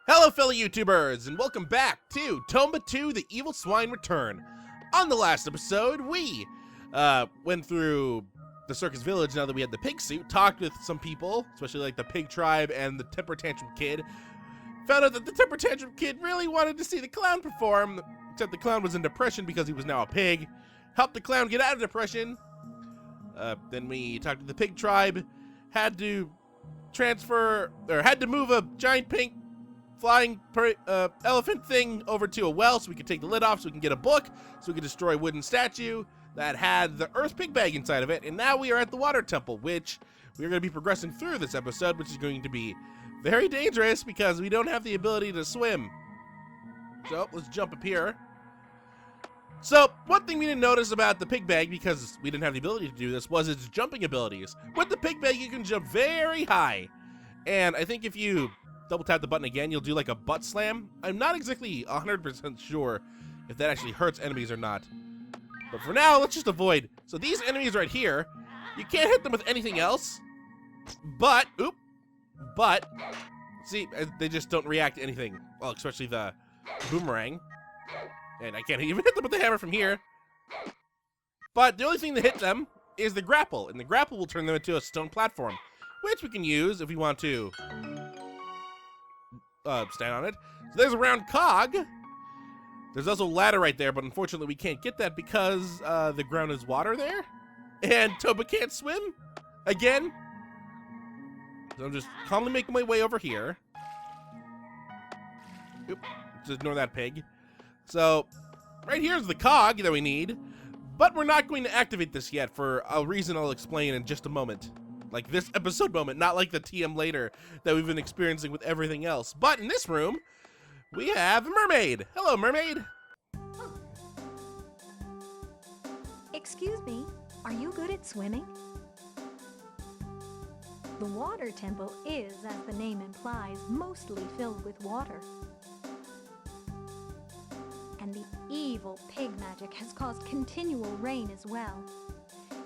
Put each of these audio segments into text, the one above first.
Hello fellow YouTubers, and welcome back to Tomba 2, the Evil Swine Return. On the last episode, we went through the circus village now that we had the pig suit, talked with some people, especially like the pig tribe and the temper tantrum kid. Found out that the temper tantrum kid really wanted to see the clown perform, except the clown was in depression because he was now a pig. Helped the clown get out of depression. Then we talked to the pig tribe, had to move a giant pink flying elephant thing over to a well so we could take the lid off so we can get a book, so we could destroy a wooden statue that had the earth pig bag inside of it. And now we are at the water temple, which we're going to be progressing through this episode, which is going to be very dangerous because we don't have the ability to swim. So let's jump up here. So one thing we didn't notice about the pig bag, because we didn't have the ability to do this, was its jumping abilities. With the pig bag you can jump very high, and I think if you double tap the button again, you'll do like a butt slam. I'm not exactly 100% sure if that actually hurts enemies or not. But for now, let's just avoid. So these enemies right here, you can't hit them with anything else. But, see, they just don't react to anything. Well, especially the boomerang. And I can't even hit them with the hammer from here. But the only thing that hits them is the grapple. And the grapple will turn them into a stone platform, which we can use if we want to stand on it. So there's a round cog. There's also a ladder right there, but unfortunately we can't get that because the ground is water there. And Tomba can't swim again. So I'm just calmly making my way over here. Oop, just ignore that pig. So right here's the cog that we need, but we're not going to activate this yet for a reason I'll explain in just a moment. Like this episode moment, not like the TM later that we've been experiencing with everything else. But in this room, we have a mermaid. Hello, mermaid. Excuse me, are you good at swimming? The water temple is, as the name implies, mostly filled with water. And the evil pig magic has caused continual rain as well.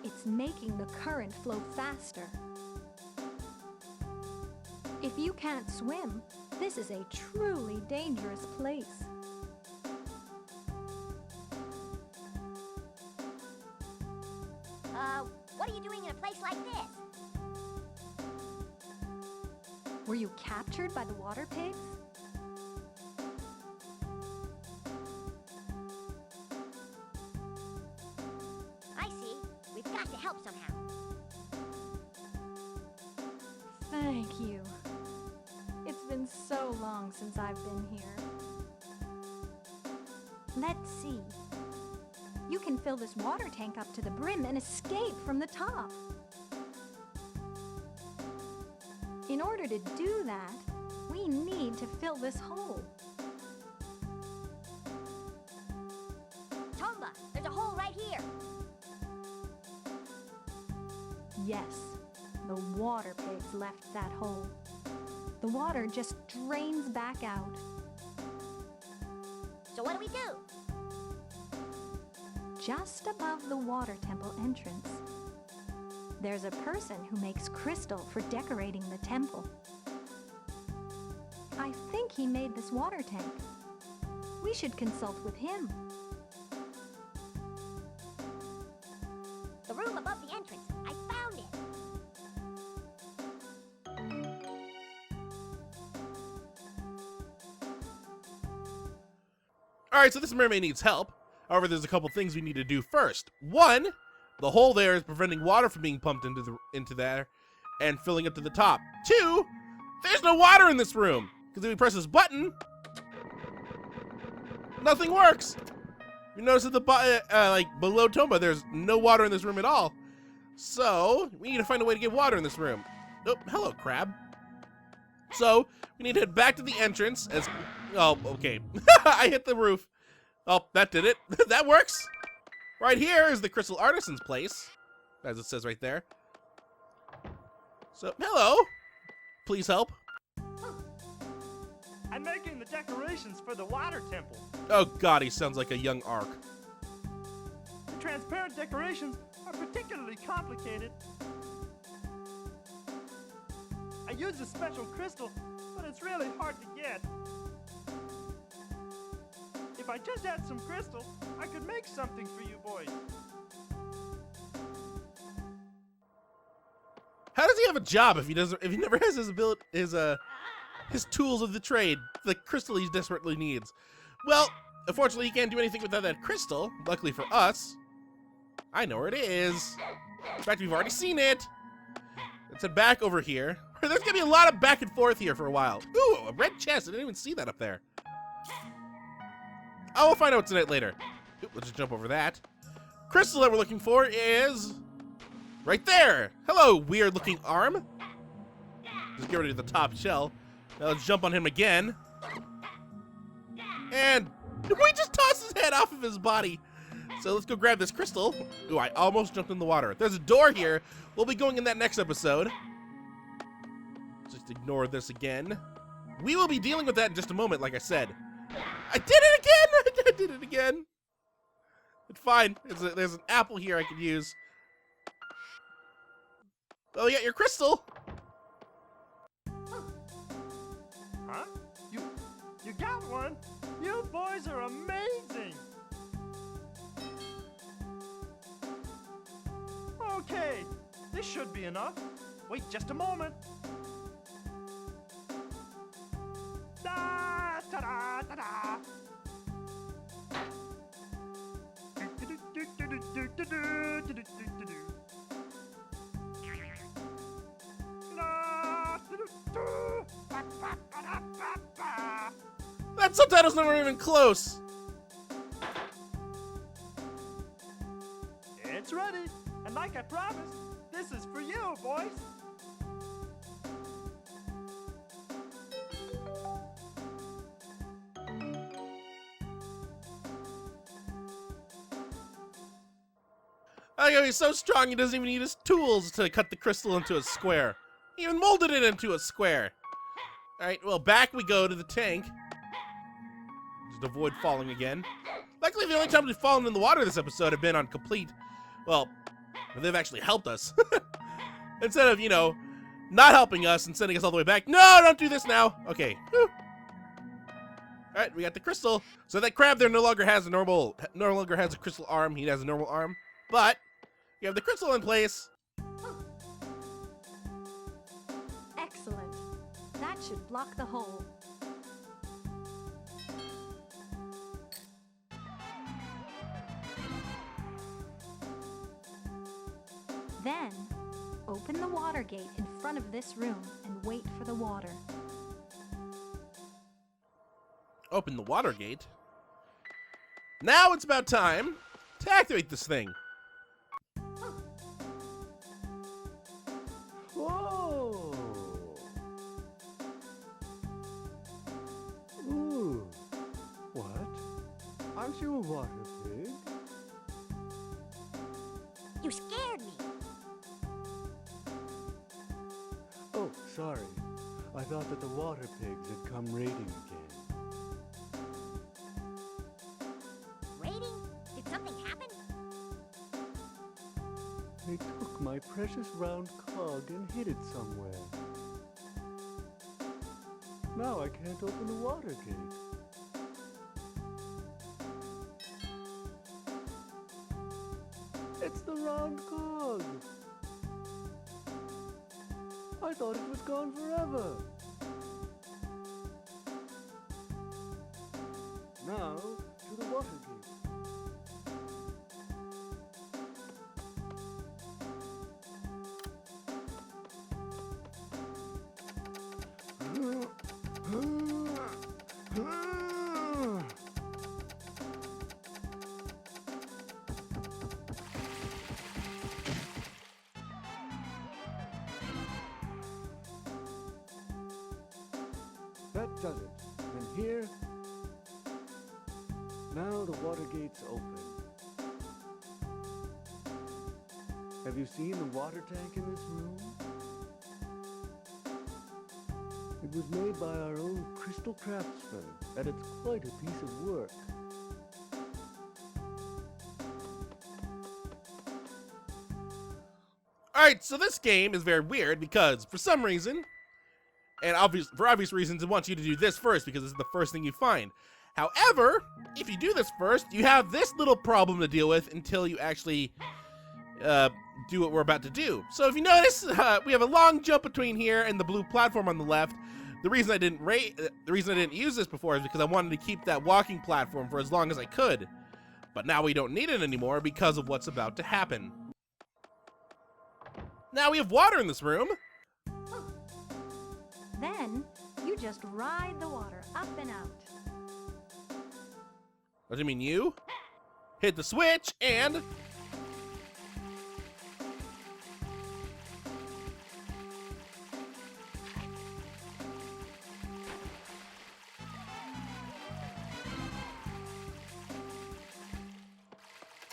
It's making the current flow faster. If you can't swim, this is a truly dangerous place. What are you doing in a place like this? Were you captured by the water pigs? I see. We've got to help somehow. Thank you. It's been so long since I've been here. Let's see. You can fill this water tank up to the brim and escape from the top. In order to do that, we need to fill this hole. Tomba, there's a hole right here. Yes, the water pigs left that hole. The water just drains back out. So what do we do? Just above the water temple entrance, there's a person who makes crystal for decorating the temple. I think he made this water tank. We should consult with him. The room above the entrance. I found it. Alright, so this mermaid needs help. However, there's a couple things we need to do first. One, the hole there is preventing water from being pumped into there and filling up to the top. Two, there's no water in this room because if we press this button, nothing works. You notice at the like below Tomba, there's no water in this room at all. So we need to find a way to get water in this room. Oh, hello, crab. So we need to head back to the entrance as. Oh, okay. I hit the roof. Oh, that did it. That works. Right here is the Crystal Artisan's place, as it says right there. So, hello. Please help. I'm making the decorations for the water temple. Oh god, he sounds like a young Ark. The transparent decorations are particularly complicated. I used a special crystal, but it's really hard to get. if I just had some crystal, I could make something for you boys. How does he have a job if he doesn't? If he never has his tools of the trade, the crystal he desperately needs? Well, unfortunately, he can't do anything without that crystal. Luckily for us, I know where it is. In fact, we've already seen it. Let's head back over here. There's gonna be a lot of back and forth here for a while. Ooh, a red chest. I didn't even see that up there. Oh, we'll find out what's in it later. Ooh, let's just jump over that. Crystal that we're looking for is right there. Hello, weird-looking arm. Just get rid of the top shell. Now let's jump on him again. And we just tossed his head off of his body. So let's go grab this crystal. Ooh, I almost jumped in the water. There's a door here. We'll be going in that next episode. Just ignore this again. We will be dealing with that in just a moment, like I said. I did it again! I did it again. It's fine. There's an apple here I could use. Oh, yeah, your crystal. Huh? You got one? You boys are amazing! Okay, this should be enough. Wait just a moment. Da, ta-da, ta-da. That subtitle's never even close. It's ready, and like I promised, this is for you, boys. Oh, yeah, he's so strong he doesn't even need his tools to cut the crystal into a square. He even molded it into a square. Alright, well, back we go to the tank. Just avoid falling again. Luckily, the only time we've fallen in the water this episode have been on complete... Well, they've actually helped us. Instead of, you know, not helping us and sending us all the way back. No, don't do this now. Okay. Alright, we got the crystal. So that crab there no longer has a crystal arm. He has a normal arm. But you have the crystal in place. Excellent. That should block the hole. Then, open the water gate in front of this room and wait for the water. Open the water gate. Now it's about time to activate this thing. Whoa! Ooh. What? Aren't you a water pig? You scared me. Oh, sorry. I thought that the water pigs had come raiding again. Raiding? Did something happen? They took my precious round cog and hid it somewhere. Now I can't open the water gate. It's the round cog. I thought it was gone forever. Now to the water gate. That does it. And here, now the water gate's open. Have you seen the water tank in this room? It was made by our own crystal craftsman, and it's quite a piece of work. Alright, so this game is very weird because for some reason, and for obvious reasons, it wants you to do this first because this is the first thing you find. However, if you do this first, you have this little problem to deal with until you actually do what we're about to do. So if you notice, we have a long jump between here and the blue platform on the left. The reason I didn't use this before is because I wanted to keep that walking platform for as long as I could. But now we don't need it anymore because of what's about to happen. Now we have water in this room. Then you just ride the water up and out. What do you mean, you? Hit the switch and...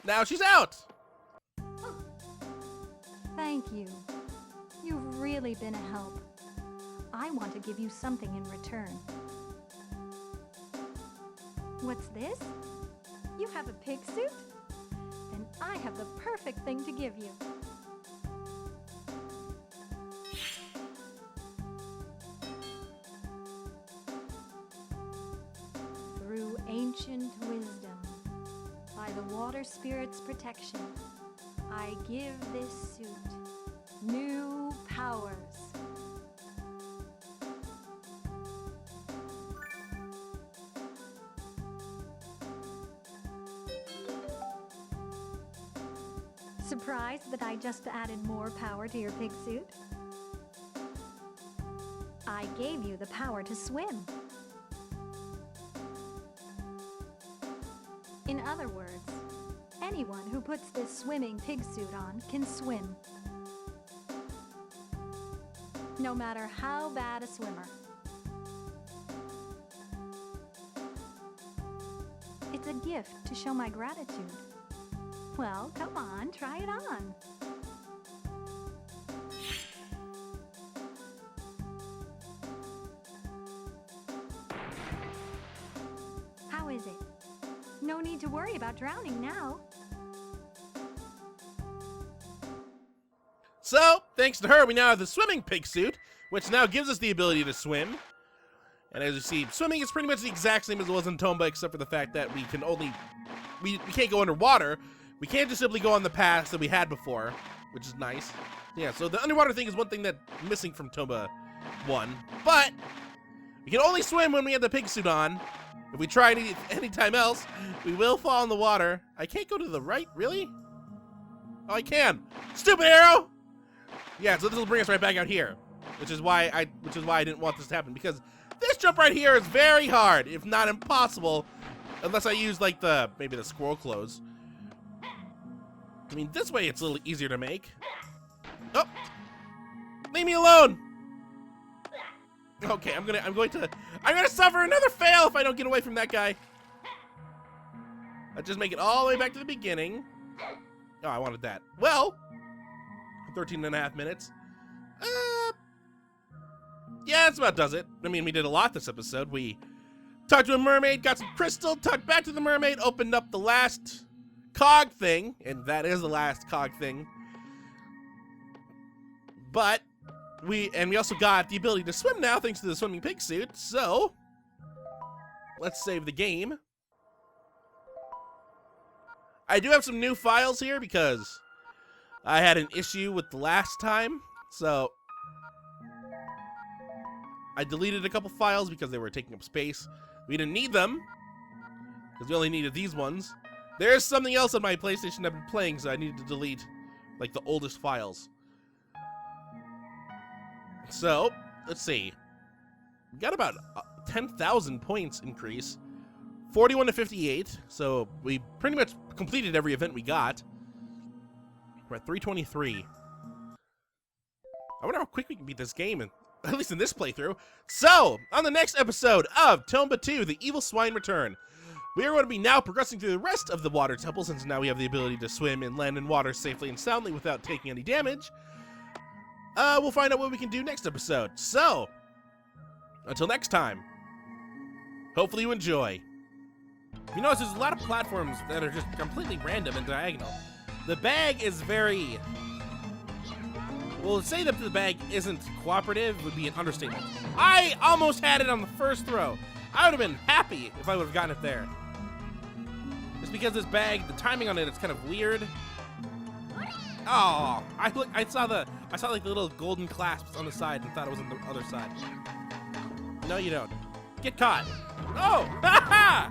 now she's out! Thank you. You've really been a help. I want to give you something in return. What's this? You have a pig suit? Then I have the perfect thing to give you. Through ancient wisdom, by the water spirit's protection, I give this suit new powers. Surprised that I just added more power to your pig suit? I gave you the power to swim. In other words, anyone who puts this swimming pig suit on can swim. No matter how bad a swimmer. It's a gift to show my gratitude. Well, come on, try it on. How is it? No need to worry about drowning now. So, thanks to her, we now have the swimming pig suit, which now gives us the ability to swim. And as you see, swimming is pretty much the exact same as it was in Tomba, except for the fact that we can only... we can't go underwater. We can't just simply go on the paths that we had before, which is nice. Yeah, so the underwater thing is one thing that's missing from Tomba 1. But, we can only swim when we have the pig suit on. If we try any time else, we will fall in the water. I can't go to the right, really? Oh, I can. Stupid arrow! Yeah, so this will bring us right back out here, which is why I didn't want this to happen, because this jump right here is very hard, if not impossible, unless I use like maybe the squirrel clothes. I mean, this way it's a little easier to make. Oh, leave me alone. Okay, I'm gonna suffer another fail if I don't get away from that guy. Let's just make it all the way back to the beginning. Oh, I wanted that. Well, 13 and a half minutes. Yeah, that's about does it. I mean, we did a lot this episode. We talked to a mermaid, got some crystal, talked back to the mermaid, opened up the last cog thing, and that is the last cog thing. But we also got the ability to swim now thanks to the swimming pig suit. So let's save the game. I do have some new files here because I had an issue with the last time, so I deleted a couple files because they were taking up space. We didn't need them because we only needed these ones. There's something else on my PlayStation I've been playing, so I needed to delete like the oldest files. So let's see. We got about 10,000 points increase, 41 to 58. So we pretty much completed every event we got. We're at 323. I wonder how quick we can beat this game, at least in this playthrough. So, on the next episode of Tomba 2, The Evil Swine Return, we are going to be now progressing through the rest of the water temple, since now we have the ability to swim and land in water safely and soundly without taking any damage. We'll find out what we can do next episode. So, until next time, hopefully you enjoy. You notice there's a lot of platforms that are just completely random and diagonal. The bag is very... well, to say that the bag isn't cooperative would be an understatement. I almost had it on the first throw. I would have been happy if I would have gotten it there. Just because this bag, the timing on it is kind of weird. Oh, I saw like the little golden clasps on the side and thought it was on the other side. No, you don't. Get caught. Oh, ha ha!